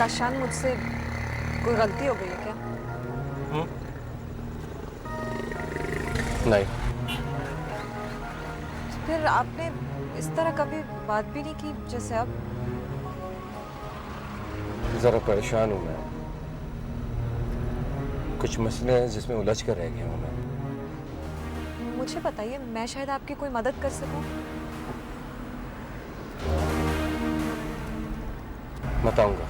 काशान, मुझसे कोई गलती हो गई है क्या? नहीं। फिर आपने इस तरह कभी बात भी नहीं की जैसे अब? जरा परेशान हूं मैं। कुछ मसले हैं जिसमें उलझ कर रह गया हूं मैं। मुझे बताइए, मैं शायद आपकी कोई मदद कर सकूं। बताऊंगा।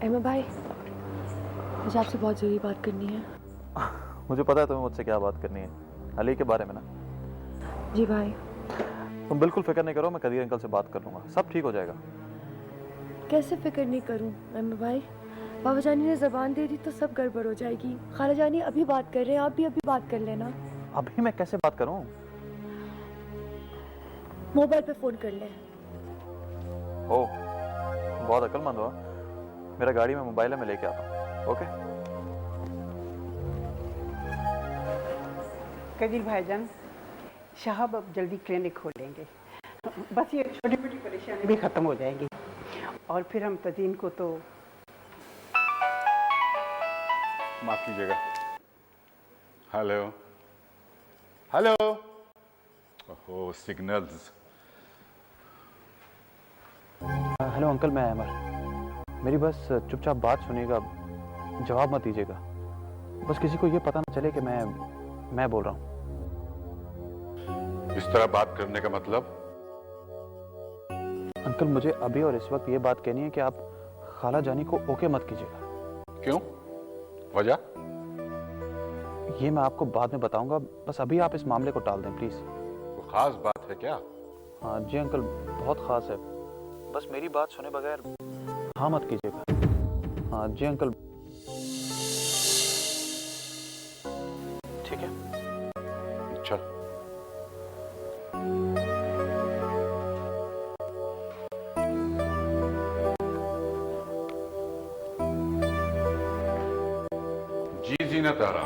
अहमद भाई, मुझे आपसे बहुत ज़रूरी बात करनी है। मुझे पता है तुम्हें मुझसे क्या बात करनी है, अली के बारे में ना। जी भाई। तुम बिल्कुल फिक्र नहीं करो, मैं कदीर अंकल से बात कर लूँगा, सब ठीक हो जाएगा। कैसे फिक्र नहीं करूं अहमद भाई? बाबा जानी ने ज़बान दे दी तो सब गड़बड़ हो जाएगी। खाला जानी अभी बात कर रहे हैं, आप भी अभी बात कर लेना। अभी मैं कैसे बात करूँ? मोबाइल पे फ़ोन कर ले। ओह, बहुत अक्लमंद हो। मेरा गाड़ी में मोबाइल है, मैं लेके आता हूँ। ओके। कदीर भाईजान, साहब अब जल्दी क्लिनिक खोलेंगे, बस ये छोटी छोटी परेशानी भी ख़त्म हो जाएंगी और फिर हम तदीन को तो माफ कीजिएगा। Hello hello. ओहो, सिग्नल्स। हेलो अंकल, मैं अमर। मेरी बस चुपचाप बात सुनिएगा, जवाब मत दीजिएगा। बस किसी को ये पता ना चले कि मैं बोल रहा हूँ। इस तरह बात करने का मतलब? अंकल, मुझे अभी और इस वक्त ये बात कहनी है कि आप खाला जानी को ओके मत कीजिएगा। क्यों? वजह? ये मैं आपको बाद में बताऊंगा, बस अभी आप इस मामले को टाल दें प्लीज। कोई खास बात है क्या? हाँ जी अंकल, बहुत खास है। बस मेरी बात सुने बगैर हाँ मत कीजिएगा। हाँ जी अंकल, ठीक है। अच्छा, जी जीनत आरा,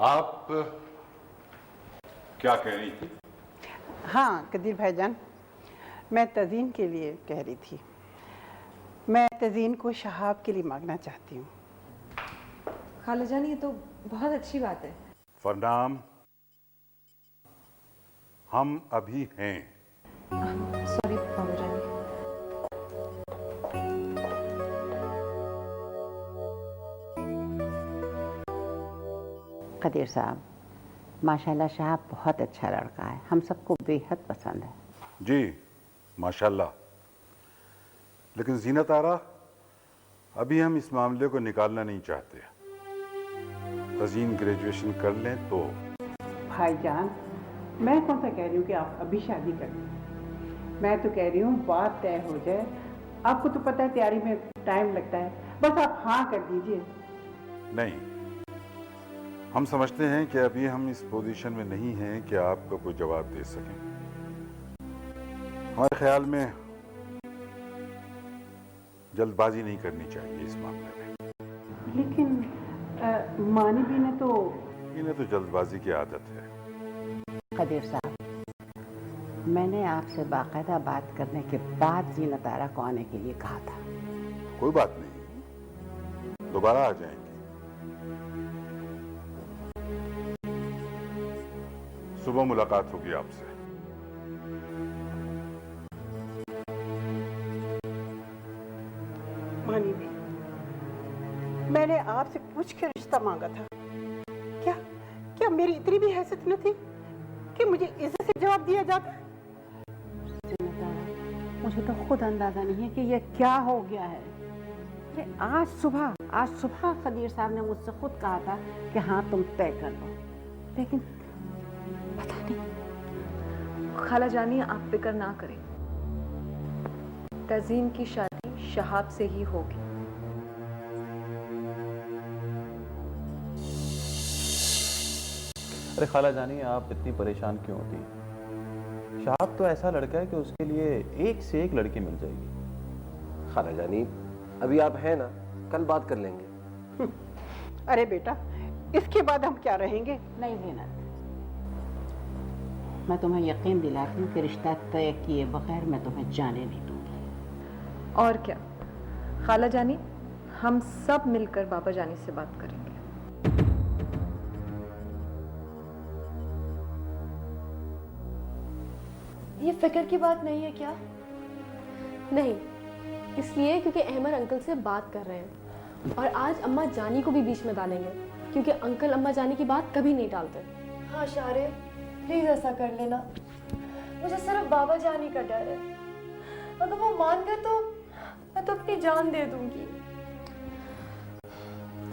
आप क्या कह रही थी? हाँ कदीर भाईजान, मैं तज़ीन के लिए कह रही थी। मैं तज़ीन को शहाब के लिए मांगना चाहती हूँ। खाला जान, ये तो बहुत अच्छी बात है। फरनाम, हम अभी हैं। सॉरी बाबा जानी। कदीर साहब, माशाल्लाह शहाब बहुत अच्छा लड़का है, हम सबको बेहद पसंद है। जी माशाल्लाह। लेकिन जीनत आरा, अभी हम इस मामले को निकालना नहीं चाहते। तज़ीन ग्रेजुएशन कर लें तो। भाईजान, मैं कौन सा कह रही हूँ कि आप अभी शादी कर लें। मैं तो कह रही हूँ बात तय हो जाए। आपको तो पता है तैयारी में टाइम लगता है, बस आप हाँ कर दीजिए। नहीं, हम समझते हैं कि अभी हम इस पोजीशन में नहीं हैं कि आपको कोई जवाब दे सकें। हमारे ख्याल में जल्दबाजी नहीं करनी चाहिए इस मामले में। लेकिन मानी भी ने तो इन्हें तो जल्दबाजी की आदत है। कदीर साहब, मैंने आपसे बाकायदा बात करने के बाद जीनत आरा को आने के लिए कहा था। कोई बात नहीं, दोबारा आ जाएंगे। सुबह मुलाकात होगी आपसे। मानी भी, मैंने आपसे पूछ के रिश्ता मांगा था। क्या क्या मेरी इतनी भी हैसियत न थी कि मुझे इज्जत से जवाब दिया जाता? जीनत आरा, मुझे तो खुद अंदाजा नहीं है कि ये क्या हो गया है। अरे आज सुबह कदीर साहब ने मुझसे खुद कहा था कि हाँ तुम तय कर लो, लेकिन पता नहीं। खाला जानी, आप फिक्र ना करें। तज़ीन की शादी शहाब से ही होगी। अरे खाला जानी, आप इतनी परेशान क्यों होती हैं? शहाब तो ऐसा लड़का है कि उसके लिए एक से एक लड़की मिल जाएगी। खाला जानी, अभी आप हैं ना, कल बात कर लेंगे। अरे बेटा, इसके बाद हम क्या रहेंगे? नहीं ज़ीनत, मैं तुम्हें यकीन दिलाती हूँ कि रिश्ता तय किए बगैर मैं तुम्हें जाने नहीं दूंगी। और क्या खाला जानी, हम सब मिलकर बाबा जानी से बात करेंगे। ये फिक्र की बात नहीं है क्या? नहीं, इसलिए क्योंकि अहमद अंकल से बात कर रहे हैं और आज अम्मा जानी को भी बीच में डालेंगे, क्योंकि अंकल अम्मा जानी की बात कभी नहीं टालते। हाँ शारे, प्लीज ऐसा कर लेना। मुझे सिर्फ बाबा जानी का डर है। अगर वो मान गए तो मैं तो अपनी जान दे दूंगी।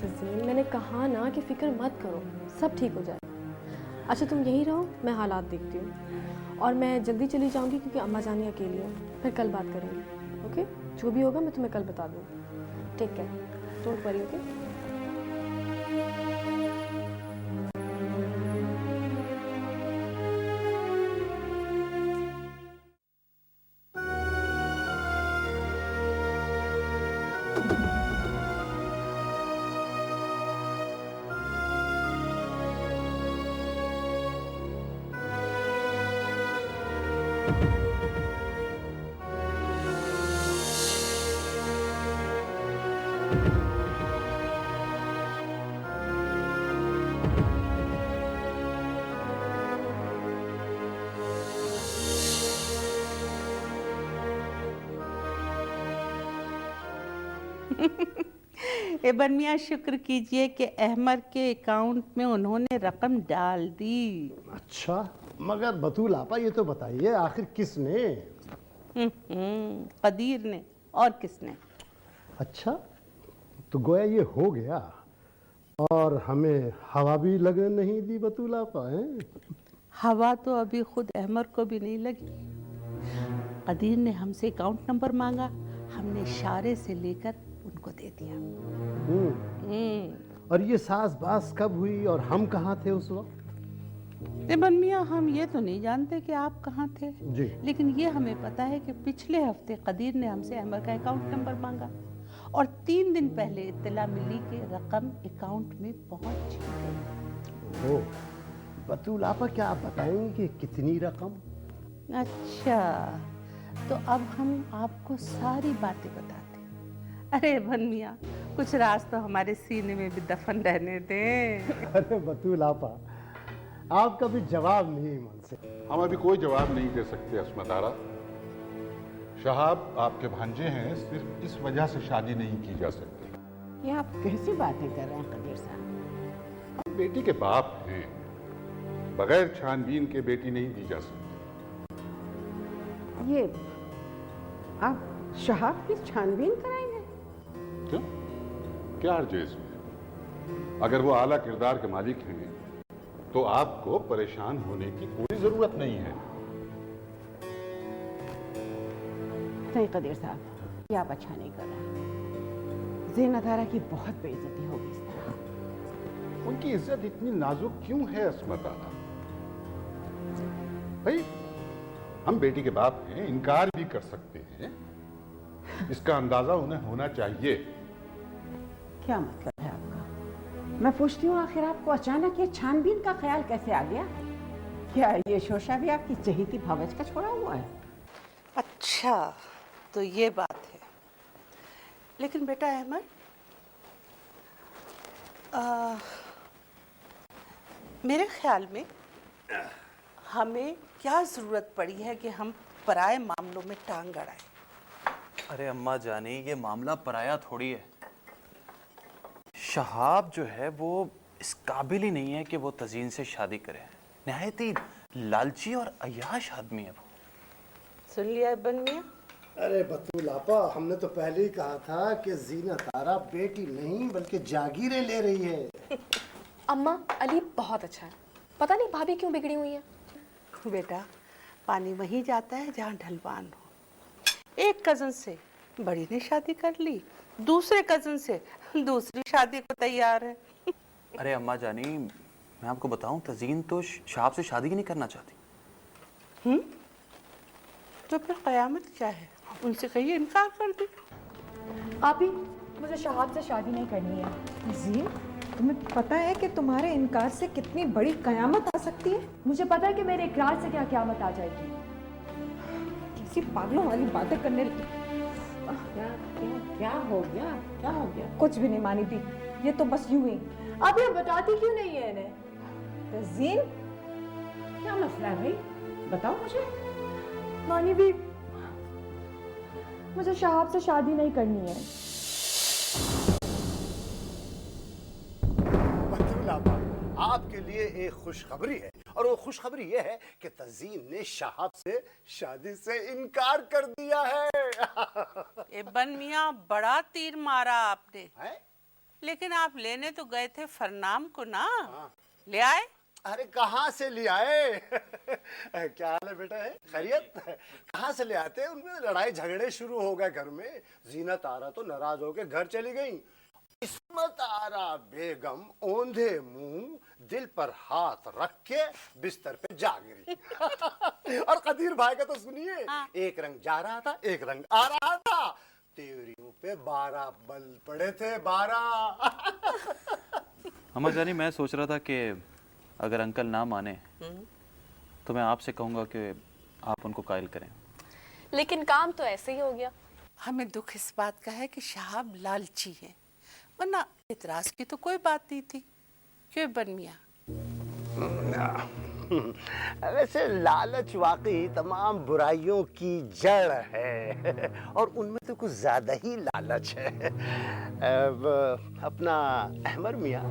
तज़ीन, मैंने कहा ना कि फिक्र मत करो, सब ठीक हो जाए। अच्छा तुम यहीं रहो, मैं हालात देखती हूँ और मैं जल्दी चली जाऊँगी क्योंकि अम्मा जानी अकेली है। फिर कल बात करेंगे, ओके? जो भी होगा मैं तुम्हें कल बता दूँगी। Take care, don't worry, okay? एबन मियाँ, शुक्र कीजिए कि अहमद के अकाउंट में उन्होंने रकम डाल दी। अच्छा, मगर बतूल आपा ये तो बताइए आखिर किसने? कदीर ने। और किसने? अच्छा, तो गोया ये हो गया और हमें हवा भी लगने नहीं दी बतूल आपा हैं? हवा तो अभी खुद अहमद को भी नहीं लगी। कदीर ने हमसे अकाउंट नंबर मांगा, हमने इशारे से लेकर उनको दे दिया। और ये सास बास कब हुई और हम कहाँ थे उस वक्त? एबन मियाँ, हम ये तो नहीं जानते कि आप कहाँ थे जी, लेकिन ये हमें पता है कि पिछले हफ्ते कदीर ने हमसे अहमद का अकाउंट नंबर मांगा और 3 दिन पहले इत्तला मिली कि रकम अकाउंट में पहुंच गई। ओ, बतूल आपा क्या आप बताएंगे कि कितनी रकम? अच्छा, तो अब हम आपको सारी बातें बताते। अरे बन मियाँ, कुछ राज तो हमारे सीने में भी दफन रहने दें। अरे बतूल आपा, आपका भी जवाब नहीं मन से। हम अभी कोई जवाब नहीं दे सकते अस्मत आरा। शहाब आपके भांजे हैं, सिर्फ इस वजह से शादी नहीं की जा सकती। ये आप कैसी बातें कर रहे हैं कदीर साहब? हम बेटी के बाप हैं, बगैर छानबीन के बेटी नहीं दी जा सकती। ये आप शहाब की छानबीन कराएंगे? क्यों? क्या हर्ज है इसमें? अगर वो आला किरदार के मालिक हैं तो आपको परेशान होने की कोई जरूरत नहीं है। नहीं कदीर साहब, ये आप अच्छा नहीं कर रहे। ज़ीनत आरा की बहुत बेइज्जती होगी इस तरह। उनकी इज्जत इतनी नाजुक क्यों है अस्मत आरा? भाई, हम बेटी के बाप हैं, इनकार भी कर सकते हैं, इसका अंदाजा उन्हें होना चाहिए। क्या मतलब है आपका? मैं पूछती हूँ, आखिर आपको अचानक ये छानबीन का ख्याल कैसे आ गया? क्या ये शोशा भी आपकी चहेती भवज का छोड़ा हुआ है? अच्छा, तो ये बात है। लेकिन बेटा अहमद, मेरे ख्याल में हमें क्या ज़रूरत पड़ी है कि हम पराए मामलों में टांग अड़ाएं? अरे अम्मा जानी, ये मामला पराया थोड़ी है। शहाब जो है वो इस काबिल ही नहीं है कि वो तज़ीन से शादी करे। नहायत ही लालची और अय्याश आदमी है वो। सुन लिया बन मियाँ? अरे बतूल आपा, हमने तो पहले ही कहा था कि ज़ीनत आरा बेटी नहीं बल्कि जागीरें ले रही है। अम्मा, अली बहुत अच्छा है, पता नहीं भाभी क्यों बिगड़ी हुई है। बेटा, पानी वहीं जाता है जहाँ ढलवान हो। एक कजन से बड़ी ने शादी कर ली, दूसरे कजन से दूसरी शादी को तैयार है। अरे अम्मा जानी, मैं आपको बताऊं, तज़ीन तो शहाब से शादी ही नहीं करना चाहती। तो फिर कयामत क्या है, उनसे कहिए इनकार कर दे। आप ही, मुझे शहाब से शादी नहीं करनी है। जीन, तुम्हें पता है कि तुम्हारे इनकार से कितनी बड़ी कयामत आ सकती है? मुझे पता है कि मेरे इकरार से क्या क़यामत आ जाएगी। कैसी पागलों वाली बातें करने लगी। क्या हो गया, क्या हो गया? कुछ भी नहीं मानी थी, ये तो बस यूं ही। आप ये बताती क्यों नहीं है इन्हें? तज़ीन, क्या मसला है भाई, बताओ मुझे। मानी भी, मुझे शहाब से शादी नहीं करनी है। आपके लिए एक खुशखबरी है, और वो खुशखबरी ये है कि तज़ीन ने शहाब से शादी से इनकार कर दिया है। ए बन मियाँ, बड़ा तीर मारा आपने। है? लेकिन आप लेने तो गए थे फरनाम को ना, ले आए? अरे कहाँ से ले आए? क्या हाल है बेटा, है खैरियत? कहाँ से ले आते हैं? उनमें लड़ाई झगड़े शुरू हो गए घर में। जीनत आरा तो नाराज होकर घर चली गई। इस्मत आरा बेगम औंधे मुंह दिल पर हाथ रख के बिस्तर पे जा गिरी। और कदीर भाई का तो सुनिए, एक रंग जा रहा था, एक रंग आ रहा था। तेवरियों पे 12 बल पड़े थे, 12। अम्मा जानी, मैं सोच रहा था कि अगर अंकल ना माने तो मैं आपसे कहूँगा कि आप उनको कायल करें। लेकिन काम तो ऐसे ही हो गया। हमें दुख इस बात का है कि शहाब लालची है, वरना इतराज की तो कोई बात नहीं थी। क्यों बन मियाँ? वैसे लालच वाकई तमाम बुराइयों की जड़ है, और उनमें तो कुछ ज्यादा ही लालच है। अब अपना अहमद मियाँ,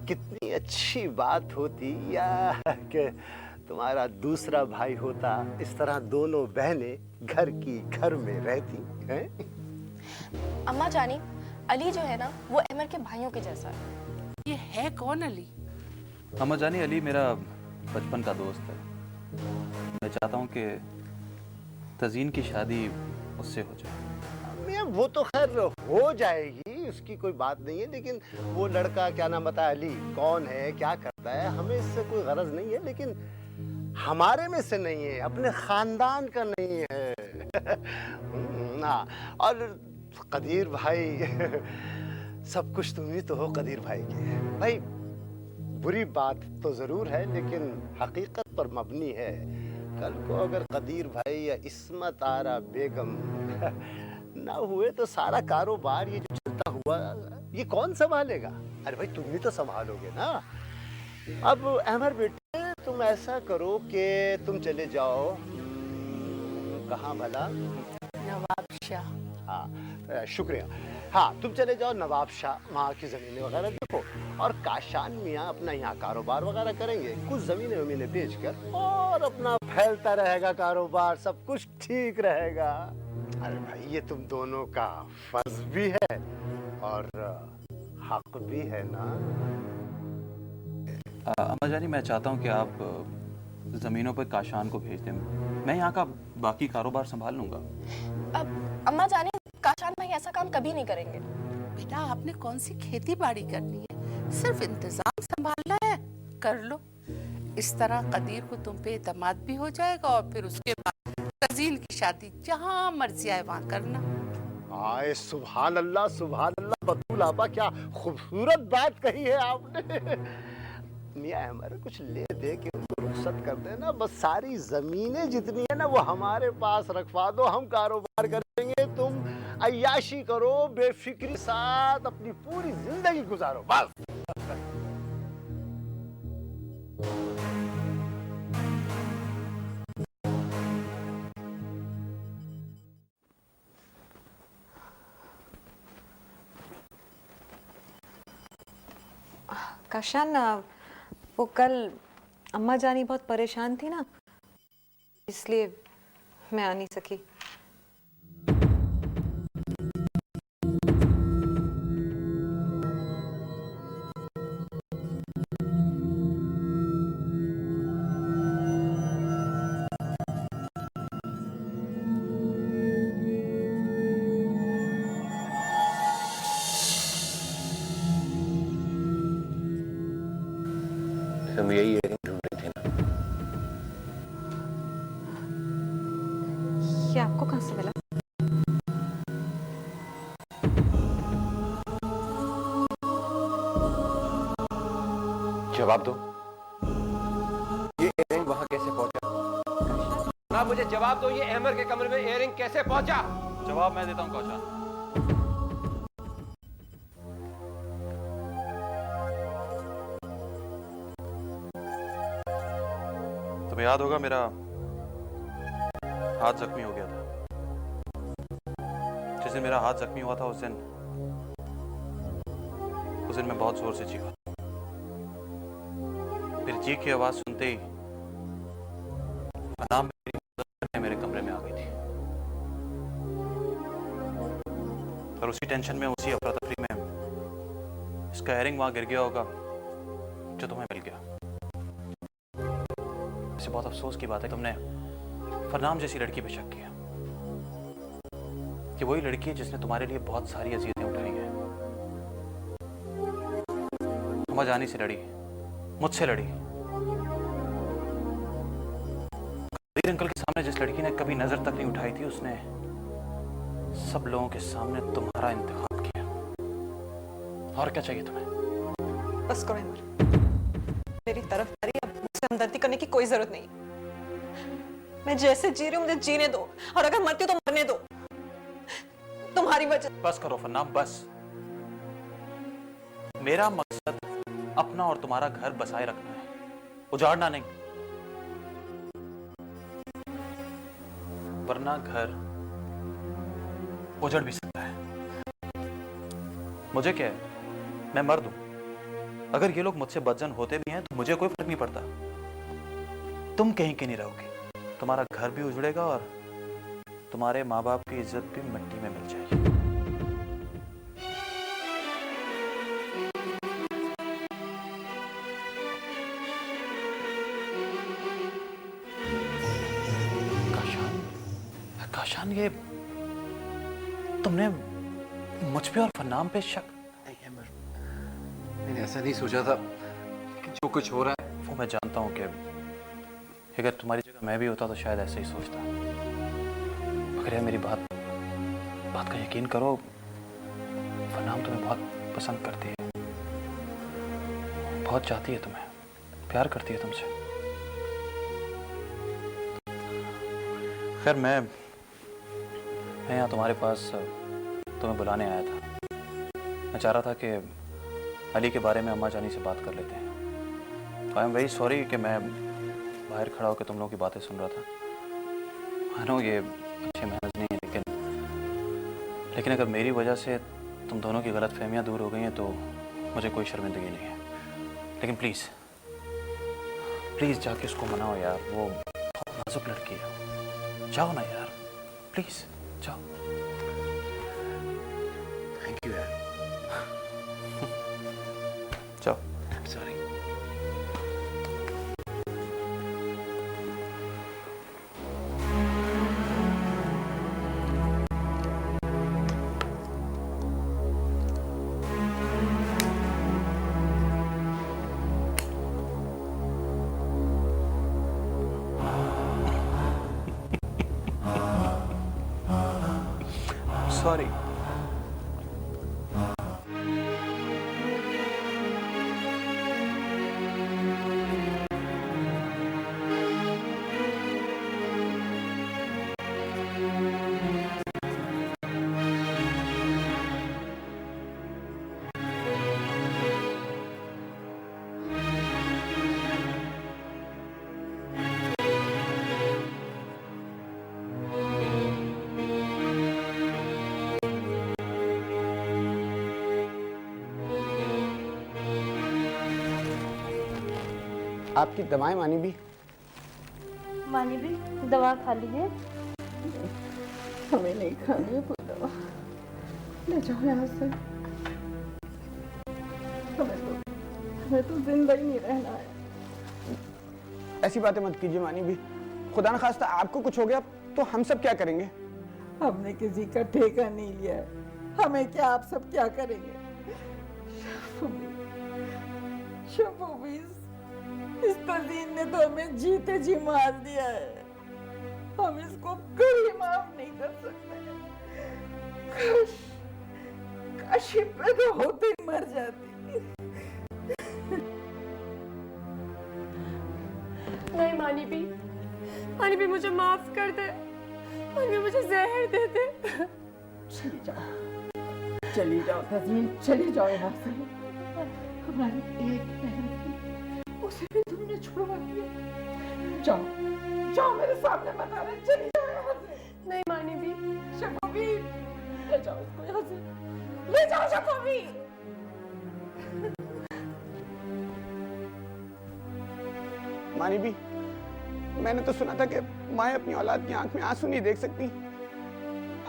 कितनी अच्छी बात होती या कि तुम्हारा दूसरा भाई होता, इस तरह दोनों बहनें घर की घर में रहती हैं। अम्मा जानी, अली जो है ना, वो अहमद के भाइयों के जैसा है। ये है कौन अली? अम्मा जानी, अली मेरा बचपन का दोस्त है। मैं चाहता हूँ कि तज़ीन की शादी उससे हो जाए। मियाँ, वो तो खैर हो जाएगी, उसकी कोई बात नहीं है। लेकिन वो लड़का, क्या नाम बता, अली कौन है, क्या करता है, हमें इससे कोई गरज नहीं है। लेकिन हमारे में से नहीं है, अपने खानदान का नहीं है। हाँ, और कदीर भाई, सब कुछ तुम ही तो हो कदीर भाई के। भाई, बुरी बात तो जरूर है, लेकिन हकीकत पर मबनी है। कल को अगर कदीर भाई या इस्मत आरा बेगम ना हुए तो सारा कारोबार ये जो चलता हुआ, ये कौन संभालेगा? अरे भाई, तुम ही तो संभालोगे ना। अब अहमद बेटे, तुम ऐसा करो कि तुम चले जाओ, कहाँ भला? नवाब शाह। हाँ, शुक्रिया। हाँ, तुम चले जाओ नवाब शाह, वहाँ की ज़मीनें वगैरह देखो, और काशान मियाँ अपना यहाँ कारोबार वगैरह करेंगे, कुछ ज़मीनें वमीनें बेचकर, और अपना फैलता रहेगा कारोबार, सब कुछ ठीक रहेगा। अरे भाई, ये तुम दोनों का फर्ज भी है और हक भी है ना। अम्मा जानी, मैं चाहता हूँ कि आप ज़मीनों पर काशान को भेज दें। मैं यहाँ का बाकी कारोबार संभाल लूँगा। अब अम्मा जानी, काशान भाई ऐसा काम कभी नहीं करेंगे। बेटा, आपने कौन सी खेती बाड़ी करनी है, सिर्फ इंतजाम संभालना है, कर लो। इस तरह कदीर को तुम पे एतमाद भी हो जाएगा, और फिर उसके बाद तज़ीन की शादी जहाँ मर्जी आए वहाँ करना। आए सुभान अल्लाह, सुभान अल्लाह। बतूल आपा, क्या खूबसूरत बात कही है आपने। मियाँ हमारे कुछ ले दे के उनको रुखसत कर देना, बस सारी जमीनें जितनी है ना वो हमारे पास रखवा दो, हम कारोबार करेंगे, तुम अय्याशी करो, बेफिक्री साथ अपनी पूरी जिंदगी गुजारो, बस। काशान, वो कल अम्मा जानी बहुत परेशान थी ना, इसलिए मैं आ नहीं सकी। तुम यही इयररिंग ढूंढ रही थी ना? ये आपको कहाँ से मिला? जवाब दो, ये इयररिंग वहां कैसे पहुंचा? ना मुझे जवाब दो, ये अहमर के कमरे में इयररिंग कैसे पहुंचा? जवाब मैं देता हूँ कौशान। तुम्हें याद होगा मेरा हाथ जख्मी हो गया था। जिस दिन मेरा हाथ जख्मी हुआ था उस दिन मैं बहुत जोर से चीखा। फिर चीख की आवाज सुनते ही फनाम मेरी मदद करने मेरे कमरे में आ गई थी। और उसी टेंशन में, उसी अफरा तफरी में इसका इयररिंग वहां गिर गया होगा जो तुम्हें मिल गया। वैसे बहुत अफसोस की बात है तुमने फरनाम जैसी लड़की पे शक किया। कि वही लड़की है जिसने तुम्हारे लिए बहुत सारी अज़ियतें उठाई हैं। अम्मा जानी से लड़ी, मुझसे लड़ी। कदीर अंकल के सामने जिस लड़की ने कभी नजर तक नहीं उठाई थी, उसने सब लोगों के सामने तुम्हारा इंतखाब किया। और क्या चाहिए तुम्हें? बस करो अहमर, मेरी तरफदारी अब मुझसे हमदर्दी करने की कोई जरूरत नहीं। मैं जैसे जी रही हूँ मुझे जीने दो, और अगर मरती हूँ तो मरने दो, तुम्हारी वजह। बस करो फन्नाम, बस। मेरा मकसद अपना और तुम्हारा घर बसाए रखना है, उजाड़ना नहीं। वरना घर उजड़ भी सकता है। मुझे क्या है, मैं मर दूं। अगर ये लोग मुझसे बदजन होते भी हैं तो मुझे कोई फर्क नहीं पड़ता। तुम कहीं के नहीं रहोगे, तुम्हारा घर भी उजड़ेगा और तुम्हारे माँ बाप की इज्जत भी मिट्टी में मिल जाएगी। काशान, ये तुमने मुझ पे और फन्नाम पे शक? नहीं अहमर, मैंने ऐसा नहीं सोचा था कि जो कुछ हो रहा है। वो मैं जानता हूँ कि अगर तुम्हारी जगह मैं भी होता तो शायद ऐसे ही सोचता। मगर यार मेरी बात का यकीन करो, फन्नाम तुम्हें बहुत पसंद करती है, बहुत चाहती है तुम्हें, प्यार करती है तुमसे। खैर मैं यहाँ तुम्हारे पास तुम्हें बुलाने आया था। मैं चाह रहा था कि अली के बारे में अम्मा जानी से बात कर लेते हैं। आई एम वेरी सॉरी कि मैं बाहर खड़ा होकर तुम लोगों की बातें सुन रहा था। आई नो ये अच्छे महज नहीं है, लेकिन अगर मेरी वजह से तुम दोनों की गलत फहमियाँ दूर हो गई हैं तो मुझे कोई शर्मिंदगी नहीं है। लेकिन प्लीज़ प्लीज़ जाके उसको मनाओ यार, वो बहुत नाजुक लड़की है। जाओ ना यार, प्लीज़ जाओ। थैंक यू यार। जाओ। सॉरी। Sorry. आपकी दवाएं मानी भी? मानी भी दवा खा ली है? हमें नहीं खानी है कोई दवा, ले जाओ यहाँ से। हमें तो जिंदा ही नहीं रहना है। ऐसी बातें मत कीजिए मानी भी। खुदा न खास्ता आपको कुछ हो गया तो हम सब क्या करेंगे? हमने किसी का ठेका नहीं लिया है, हमें क्या, आप सब क्या करेंगे? शफू, इस तजीन ने तो हमें जीते जी मार दिया है। हम इसको कभी माफ नहीं कर सकते। काश काश ये पैदा होते ही मर जाती। नहीं मानी भी मुझे माफ कर दे। मानी भी मुझे जहर दे दे। चली जाओ तजीन, चली जाओ यहाँ से। हमारी एक बहन थी, उसे भी तुमने छुड़वा दिया। जाओ जाओ, मेरे सामने मत आना, चली जाओ यहाँ से। नहीं मानी भी। शफाबी, ले जाओ इसको यहाँ से, ले जाओ शफाबी। मानी भी, मैंने तो सुना था कि माँ अपनी औलाद की आंख में आंसू नहीं देख सकती।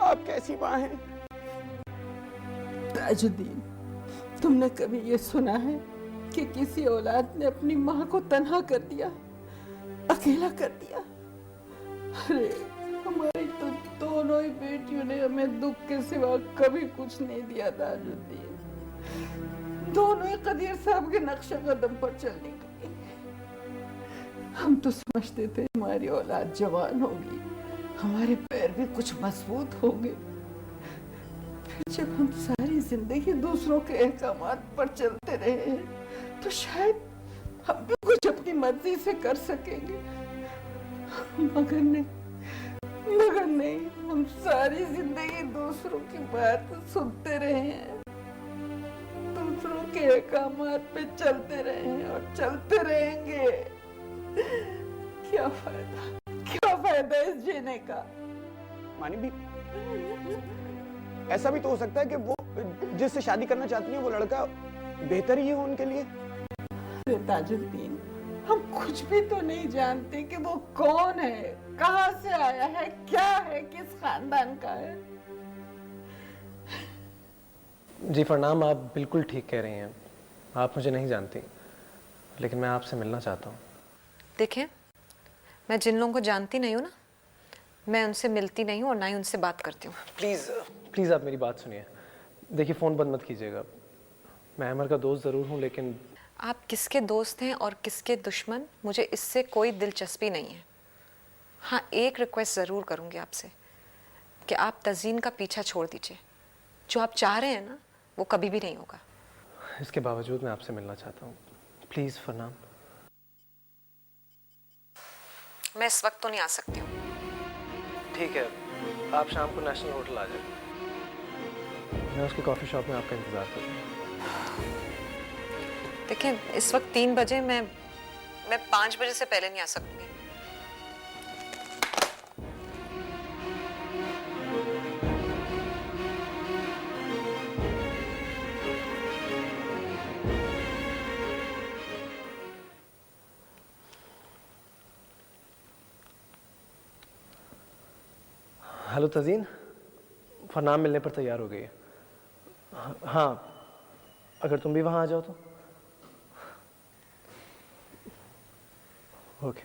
आप कैसी माँ हैं? ताजुद्दीन, तुमने कभी ये सुना है कि किसी औलाद ने अपनी माँ को तन्हा कर दिया, अकेला कर दिया? अरे हमारी तो दोनों ही बेटियों ने हमें दुख के सिवा कभी कुछ नहीं दिया ताजुद्दीन। दोनों ही कदीर साहब के नक्शे कदम पर चलने गई। हम तो समझते थे हमारी औलाद जवान होगी, हमारे पैर भी कुछ मजबूत होंगे। फिर जब हम सारी जिंदगी दूसरों के अहकामात पर चलते रहे तो शायद हम भी कुछ अपनी मर्जी से कर सकेंगे, मगर नहीं, हम सारी जिंदगी दूसरों की बात सुनते रहे हैं, दूसरों के अहकामात पे चलते रहे हैं और चलते रहेंगे। क्या फायदा इस जीने का? मानी भी, ऐसा भी तो हो सकता है कि वो जिससे शादी करना चाहती है वो लड़का बेहतर ही हो उनके लिए। ताजुद्दीन, हम कुछ भी तो नहीं जानते कि वो कौन है, कहां से आया है, क्या है, किस खानदान का है। जी फरनाम, आप बिल्कुल ठीक कह रही हैं। आप मुझे नहीं जानती, लेकिन मैं आपसे मिलना चाहता हूँ। देखें, मैं जिन लोगों को जानती नहीं हूँ ना, मैं उनसे मिलती नहीं हूँ और ना ही उनसे बात करती हूँ। प्लीज़ आप मेरी बात सुनिए। देखिए, फ़ोन बंद मत कीजिएगा। मैं अमर का दोस्त ज़रूर हूँ, लेकिन आप किसके दोस्त हैं और किसके दुश्मन, मुझे इससे कोई दिलचस्पी नहीं है। हाँ, एक रिक्वेस्ट ज़रूर करूँगी आपसे कि आप तज़ीन का पीछा छोड़ दीजिए। जो आप चाह रहे हैं ना, वो कभी भी नहीं होगा। इसके बावजूद मैं आपसे मिलना चाहता हूँ। प्लीज़ फरनाम। मैं इस वक्त तो नहीं आ सकती हूँ। ठीक है, आप शाम को नेशनल होटल आ जाए। मैं उसकी कॉफ़ी शॉप में आपका इंतज़ार करूँगा। देखिए, इस वक्त 3 बजे, मैं 5 बजे से पहले नहीं आ सकती। हेलो तज़ीन, फरनाम मिलने पर तैयार हो गई है। हाँ, अगर तुम भी वहाँ आ जाओ तो। ओके।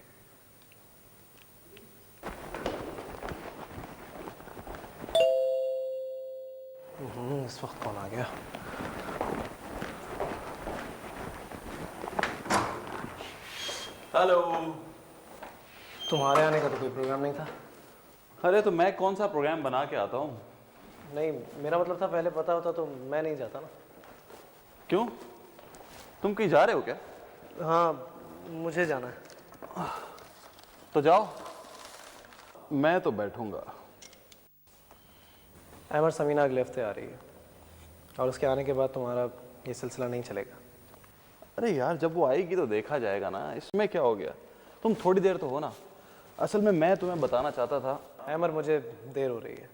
इस वक्त कौन आ गया? हेलो। तुम्हारे आने का तो कोई प्रोग्राम नहीं था। अरे तो मैं कौन सा प्रोग्राम बना के आता हूँ? नहीं, मेरा मतलब था पहले पता होता तो मैं नहीं जाता ना। क्यों? तुम कहीं जा रहे हो क्या? हाँ, मुझे जाना है। तो जाओ, मैं तो बैठूंगा। अमर समीना अगले हफ्ते आ रही है और उसके आने के बाद तुम्हारा ये सिलसिला नहीं चलेगा। अरे यार, जब वो आएगी तो देखा जाएगा ना, इसमें क्या हो गया? तुम थोड़ी देर तो हो ना। असल में मैं तुम्हें बताना चाहता था। अमर, मुझे देर हो रही है।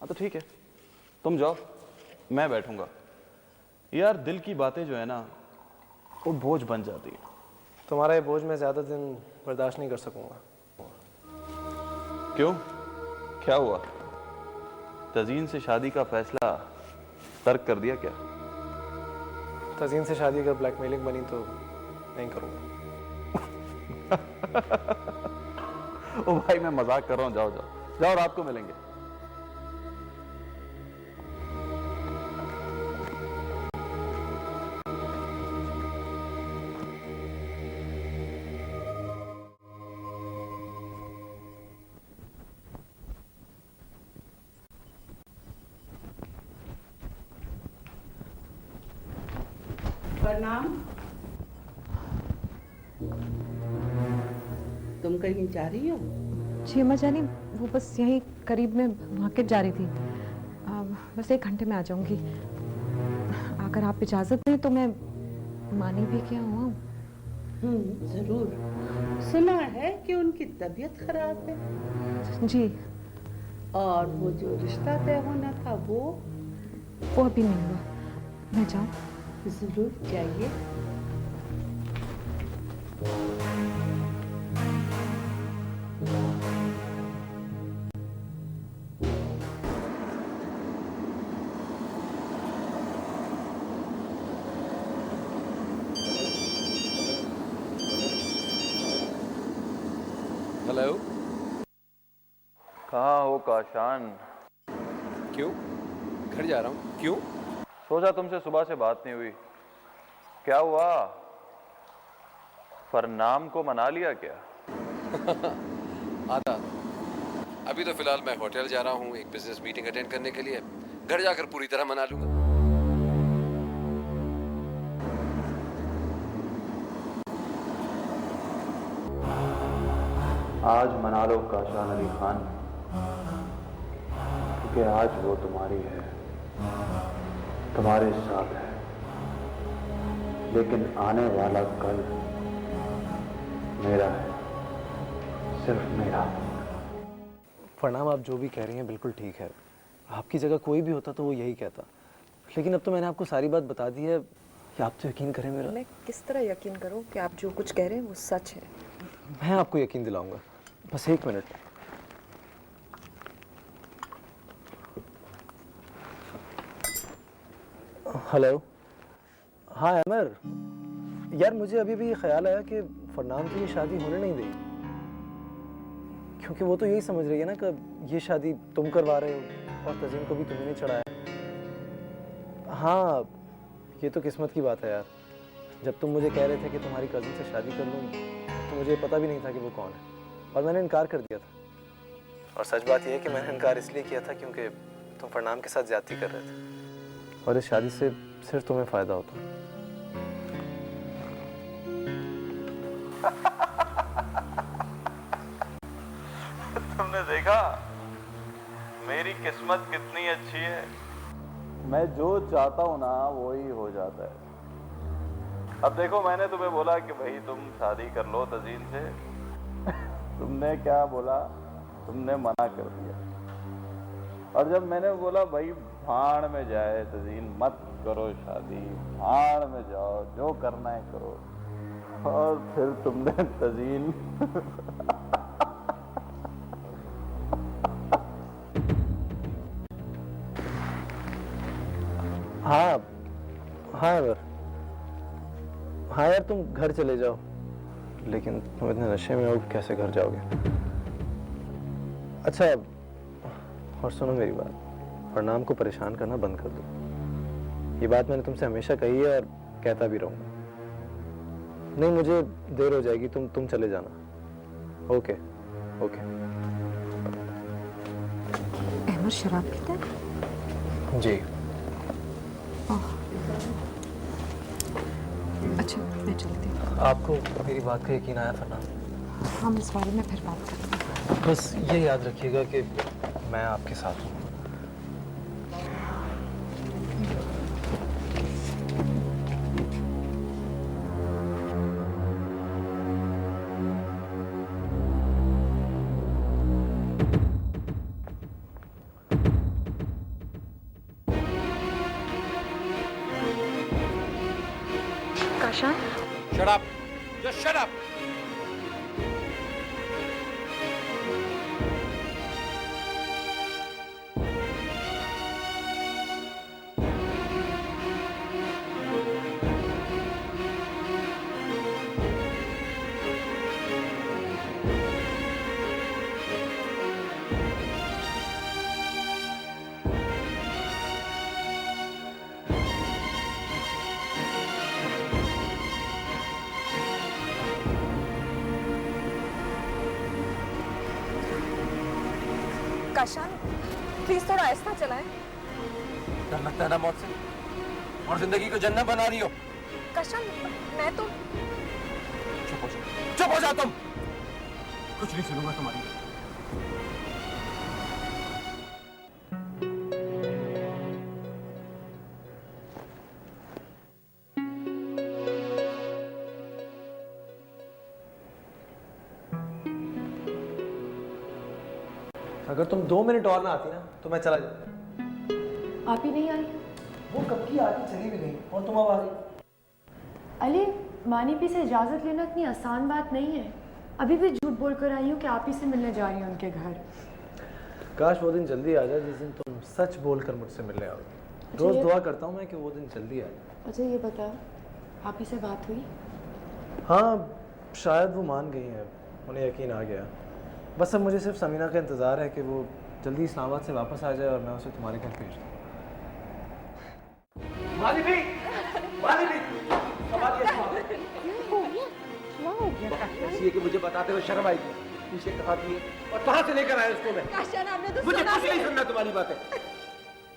हाँ तो ठीक है, तुम जाओ, मैं बैठूंगा। यार, दिल की बातें जो है ना, वो बोझ बन जाती है। तुम्हारा ये बोझ मैं ज़्यादा दिन बर्दाश्त नहीं कर सकूंगा। क्यों? क्या हुआ? तज़ीन से शादी का फैसला तर्क कर दिया क्या? तज़ीन से शादी अगर ब्लैकमेलिंग बनी तो नहीं करूँगा। ओ भाई, मैं मजाक कर रहा हूँ। जाओ जाओ जाओ, रात को मिलेंगे। प्रणाम। तुम कहीं जा रही हो? जी अम्मा जानी, वो बस यहीं करीब में मार्केट जा रही थी। बस 1 घंटे में आ जाऊंगी। अगर आप इजाजत दें तो मैं मानी भी क्या हुआ। जरूर। सुना है कि उनकी तबीयत खराब है। जी। और वो जो रिश्ता तय होना था वो अभी नहीं हुआ। मैं जाऊं? जरूर जाइए। हेलो। कहाँ हो काशान? क्यों? घर जा रहा हूँ। क्यों? सोचा तुमसे सुबह से बात नहीं हुई। क्या हुआ? फरनाम को मना लिया क्या? आधा। अभी तो फिलहाल मैं होटल जा रहा हूँ एक बिजनेस मीटिंग अटेंड करने के लिए। घर जाकर पूरी तरह मना लूंगा। आज मना लो काशान अली खान, क्योंकि आज वो तुम्हारी है, तुम्हारे साथ है। लेकिन आने वाला कल मेरा है, सिर्फ मेरा। प्रणाम, आप जो भी कह रही हैं बिल्कुल ठीक है। आपकी जगह कोई भी होता तो वो यही कहता, लेकिन अब तो मैंने आपको सारी बात बता दी है कि आप तो यकीन करें मेरा। मैं किस तरह यकीन करूं कि आप जो कुछ कह रहे हैं वो सच है? मैं आपको यकीन दिलाऊंगा, बस 1 मिनट। हेलो। हाँ अमर, यार मुझे अभी भी ये ख्याल आया कि फरनाम की ये शादी होने नहीं देगी, क्योंकि वो तो यही समझ रही है ना कि ये शादी तुम करवा रहे हो और तज़ीन को भी तुम्हें नहीं चढ़ाया। हाँ, ये तो किस्मत की बात है यार। जब तुम मुझे कह रहे थे कि तुम्हारी कज़न से शादी कर लूँ तो मुझे पता भी नहीं था कि वो कौन है, और मैंने इनकार कर दिया था। और सच बात यह है कि मैंने इनकार इसलिए किया था क्योंकि तुम फरनाम के साथ ज्यादती कर रहे थे, और इस शादी से सिर्फ तुम्हें फ़ायदा होता। तुमने देखा मेरी किस्मत कितनी अच्छी है। मैं जो चाहता हूं ना वो ही हो जाता है। अब देखो, मैंने तुम्हें बोला कि भाई तुम शादी कर लो तज़ीन से, तुमने क्या बोला? तुमने मना कर दिया। और जब मैंने बोला भाई भाड़ में जाए तज़ीन, मत करो शादी, भाड़ में जाओ, जो करना है करो, और फिर तुमने तज़ीन हाँ हाँ यार, हाँ यार तुम घर चले जाओ, लेकिन तुम इतने नशे में हो, कैसे घर जाओगे? अच्छा, और सुनो मेरी बात, फरनाम को परेशान करना बंद कर दो। ये बात मैंने तुमसे हमेशा कही है और कहता भी रहूंगा। नहीं, मुझे देर हो जाएगी, तुम चले जाना। Okay okay. अहमद शराब पीता है? जी। अच्छा, मैं चलती हूँ। आपको मेरी बात का यकीन आया फरनाम? हम इस बारे में फिर बात करेंगे। बस ये याद रखिएगा कि मैं आपके साथ हूँ। Kashan, Shut up! Just shut up! Kashan, please थोड़ा आहिस्ता चलाएं। डर लगता है ना मौत से? और जिंदगी को जन्नत बना रही हो। कशन, मैं तो चुप हो जाओ तुम, कुछ नहीं सुनूंगा तुम्हारी। अगर तुम 2 मिनट और ना आती ना तो मैं चला जाता। आप ही नहीं आई? वो कब की आती चली भी गई और तुम अब आ गई। अली, मानीपी से इजाज़त लेना इतनी आसान बात नहीं है। अभी भी झूठ बोल कर आई हूँ कि आप ही से मिलने जा रही हूँ उनके घर। काश वो दिन जल्दी आ जाए जिस दिन तुम सच बोलकर मुझसे मिलने आओगी। रोज दुआ करता हूँ मैं कि वो दिन जल्दी आ जाए। अच्छा ये बताओ, आप ही से बात हुई? हाँ, शायद वो मान गई हैं, उन्हें यकीन आ गया। बस अब मुझे सिर्फ समीना का इंतज़ार है कि वो जल्दी इस्लामाबाद से वापस आ जाए और मैं उसे तुम्हारे घर भेज दूँ। मानिबी, मानिबी, ऐसी है कि मुझे बताते हुए शर्म आई। पीछे कहा थी और कहाँ से लेकर आया उसको मैं? मुझे कुछ नहीं सुनना तुम्हारी बातें।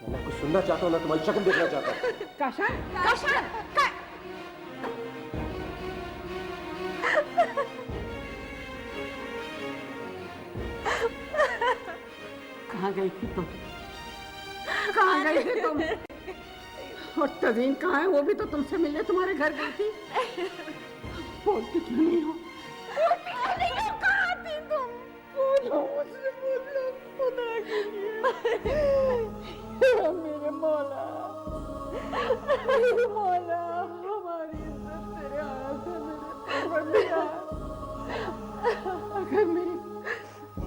मैं कुछ सुनना चाहता हूँ ना तुम्हारी शक्ल देखना चाहता हूँ। कहाँ गई थी तुम? कहाँ गई थी तुम? और तज़ीन कहाँ है? वो भी तो तुमसे मिलने तुम्हारे घर गई थी। बोलती क्यों नहीं हो? कहाँ थी तुम? बोलो मुझसे, बोलो खुदा के लिए। मेरे मौला, मेरे मौला, हमारी इज्जत तेरे हाथ है, मेरे परवरदिगार। अगर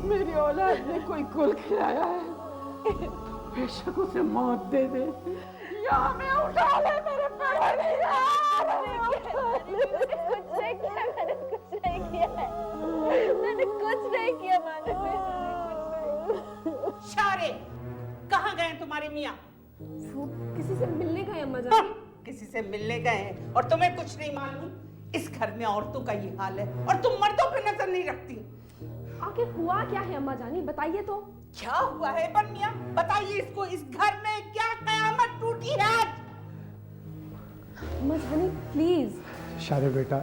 मेरी औलाद ने कोई कुल खिलाया है तो बेशक उसे मौत दे दे या हमें उठा ले मेरे परवरदिगार। मैंने कुछ नहीं किया शारे, कहाँ गए तुम्हारे मियाँ? वो किसी से मिलने गए अम्मा जान। किसी से मिलने गए हैं और तुम्हें कुछ नहीं मालूम? इस घर में औरतों का ये हाल है और तुम मर्दों पे नजर नहीं रखती। आखिर हुआ क्या है अम्मा जानी, बताइए तो। क्या हुआ है बन मियाँ? बताइए इसको, इस घर में क्या कयामत टूटी है आज? अम्मा जानी प्लीज। शारे बेटा,